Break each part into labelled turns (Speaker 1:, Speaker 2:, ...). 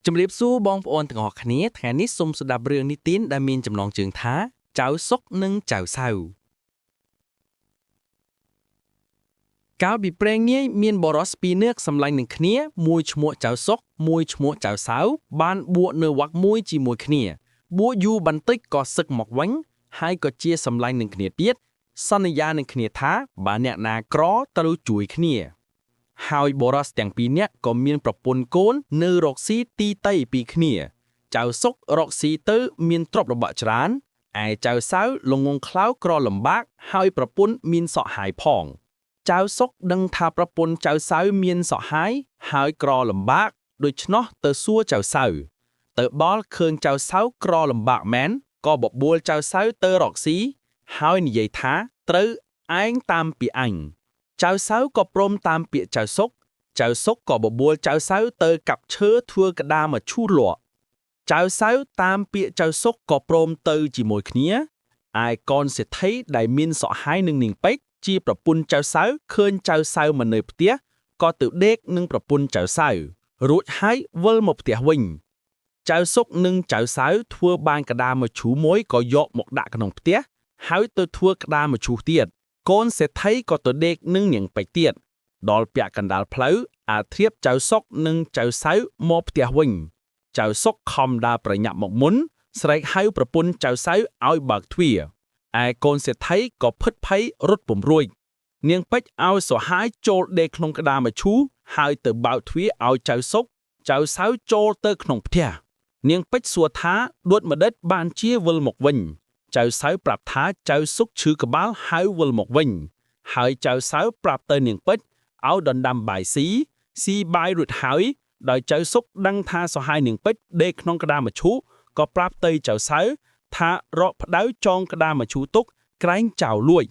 Speaker 1: ជំរាបសួរបងប្អូនទាំងអស់គ្នាថ្ងៃនេះសូមស្ដាប់រឿងនិទានដែលមានចំណងជើងថាចៅសុកនិងចៅសៅកាលពីព្រេងនាយមានបរិសពីរនាក់សម្លាញ់នឹងគ្នាមួយឈ្មោះចៅសុកមួយឈ្មោះចៅសៅបានបួកនៅវត្តមួយជាមួយគ្នាបួកយូរបន្តិចក៏សឹកមកវិញហើយក៏ជាសម្លាញ់នឹងគ្នាទៀតសន្យានឹងគ្នាថាបើអ្នកណាក្រត្រូវជួយគ្នាហើយបរិសទាំងពីរនាក់ក៏មានប្រពន្ធកូននៅរកស៊ីទីតីពីគ្នាចៅសុករកស៊ីទៅមានទ្រព្យសម្បត្តិច្រើនឯចៅសៅល្ងងខ្លៅក្រលំបាកហើយប្រពន្ធមានសក់ហាយផងចៅសុកដឹងថាប្រពន្ធចៅសៅមានសក់ហាយហើយក្រលំបាកដូច្នោះទៅសួរចៅសៅទៅបល់ឃើញចៅសៅក្រលំបាកមែនក៏បបួលចៅសៅទៅរកស៊ីហើយនិយាយថាត្រូវឯងតាមពីអញចៅសៅក៏ព្រមតាមពាក្យចៅសុកចៅសុកក៏បបួលចៅសៅទៅកាប់ឈើធ្វើក្តារមកឈូសលក់ចៅសៅតាមពាក្យចៅសុកក៏ព្រមទៅជាមួយគ្នាឯកូនសេដ្ឋីដែលមានសក់ហាយនឹងនាងពេជ្រជាប្រពន្ធចៅសៅឃើញចៅសៅមកនៅផ្ទះក៏ទៅដេកនឹងប្រពន្ធចៅសៅរួចហើយវិលមកផ្ទះវិញចៅសុកនិងចៅសៅធ្វើបានក្តារមកឈូសមួយក៏យកមកដាក់ក្នុងផ្ទះហើយទៅធ្វើក្តារមកឈូសទៀតកូនសេដ្ឋីក៏ទៅដេកនឹងនាងពេជ្រទៀតដល់ពាក់កណ្ដាលផ្លូវអាធៀបចៅសុកនិងចៅសៅមកផ្ទះវិញចៅសុកខំដើរប្រញាប់មកមុនស្រែកហៅប្រពន្ធចៅសៅឲ្យបើកទ្វារឯកូនសេដ្ឋីក៏ភិតភ័យរត់ពុំរួចនាងពេជ្រឲ្យសហាយចូលដេកក្នុងក្តារមកឈូសហើយទៅបើកទ្វារឲ្យចៅសុកចៅសៅចូលទៅក្នុងផ្ទះនាងពេជ្រសួរថាដួចម្ដេចបានជាវិលមកវិញចៅសៅប្រាប់ថាចៅសុកឈឺក្បាលហើយវិលមកវិញហើយចៅសៅប្រាប់ទៅនាងពេជ្រឲ្យដណ្ដាំបាយស៊ីបាយរួចហើយដោយចៅសុកដឹងថាសហាយនាងពេជ្រដេកក្នុងក្តារមឈូសក៏ប្រាប់ទៅចៅសៅថារកផ្ដៅចងក្តារមឈូសទុកក្រែងចៅលួច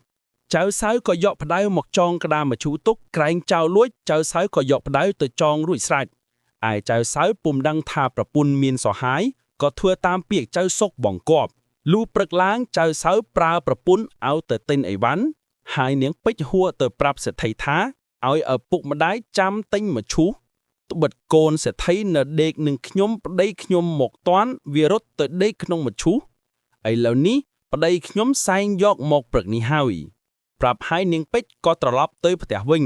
Speaker 1: ចៅសៅក៏យកផ្ដៅមកចងក្តារមឈូសទុកក្រែងចៅលួចចៅសៅក៏យកផ្ដៅទៅចងរួចស្រេចឯចៅសៅពុំដឹងថាប្រពន្ធមានសហាយក៏ធ្វើតាមពាក្យចៅសុកបង្គាប់លុះព្រឹកឡើងចៅសៅប្រើប្រពន្ធឲ្យទៅទិញអីវ៉ាន់ហើយនាងពេជ្រហួរទៅប្រាប់សេដ្ឋីថាឲ្យឪពុកម្ដាយចាំទិញមកឈូសត្បិតកូនសេដ្ឋីនៅដេកនឹងខ្ញុំប្តីខ្ញុំមកតាន់វារត់ទៅដេកក្នុងមឈូសឥឡូវនេះប្តីខ្ញុំសែងយកមកព្រឹកនេះហើយប្រាប់ឲ្យនាងពេជ្រក៏ត្រឡប់ទៅផ្ទះវិញ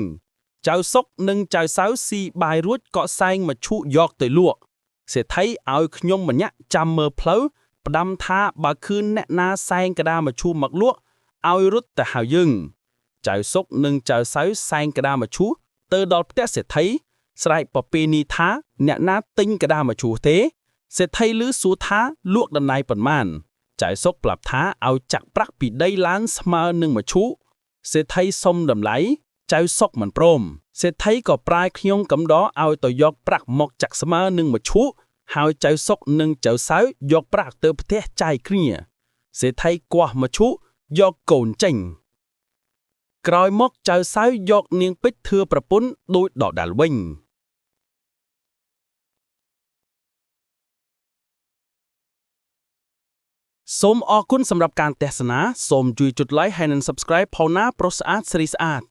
Speaker 1: ចៅសុកនិងចៅសៅស៊ីបាយរួចក៏សែងមកឈូសយកទៅលក់សេដ្ឋីឲ្យខ្ញុំម្នាក់ចាំមើលផ្លូវផ្ដាំថាបើឃើញអ្នកណាសែងក្តារមកឈូសមកលក់ឲ្យរត់ទៅហៅយើងចៅសុកនិងចៅសៅសែងក្តារមកឈូសទៅដល់ផ្ទះសេដ្ឋីស្រែកពពានីថាអ្នកណាទិញក្តារមកឈូសទេសេដ្ឋីឮសួរថាលក់ដំណៃប៉ុន្មានចៅសុកប្រាប់ថាឲ្យចាក់ប្រាក់ពីដីឡានស្មើនឹងមកឈូសសេដ្ឋីសុំតម្លៃចៅសុកមិនព្រមសេដ្ឋីក៏ប្រាយខ្ញុំកំដរឲ្យទៅយកប្រាក់មកចាក់ស្មើនឹងមកឈូសហើយចៅសុកនិងចៅសៅយកប្រាក់ទៅផ្ទះចាយគ្នាសេដ្ឋីគាស់មកឈូសយកកូនចេញក្រោយមកចៅសៅយកនាងពេជ្រធ្វើប្រពន្ធដូចដដែលវិញសូមអរគុណសម្រាប់ការទស្សនាសូមជួយចុច like ហើយនិង subscribe ផោណាប្រុសស្អាតស្រីស្អាត